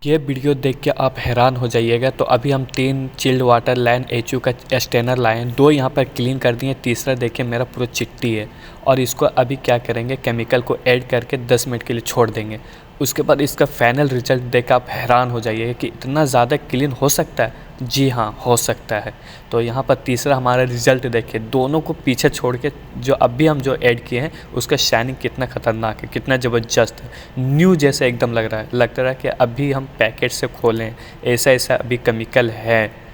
ये वीडियो देख के आप हैरान हो जाइएगा। तो अभी हम 3 चिल्ड वाटर लाइन एचयू का स्टेनर लाए हैं, 2 यहाँ पर क्लीन कर दिए, तीसरा देखिए मेरा पूरा चिट्टी है। और इसको अभी क्या करेंगे, केमिकल को ऐड करके 10 मिनट के लिए छोड़ देंगे। उसके बाद इसका फाइनल रिजल्ट देख आप हैरान हो जाइएगा कि इतना ज़्यादा क्लीन हो सकता है। जी हाँ, हो सकता है। तो यहाँ पर तीसरा हमारा रिजल्ट देखिए, दोनों को पीछे छोड़ के जो अभी हम जो ऐड किए हैं उसका शाइनिंग कितना ख़तरनाक है, कितना ज़बरदस्त है, न्यू जैसे एकदम लग रहा है कि अभी हम पैकेट से खोलें, ऐसा ऐसा अभी केमिकल है।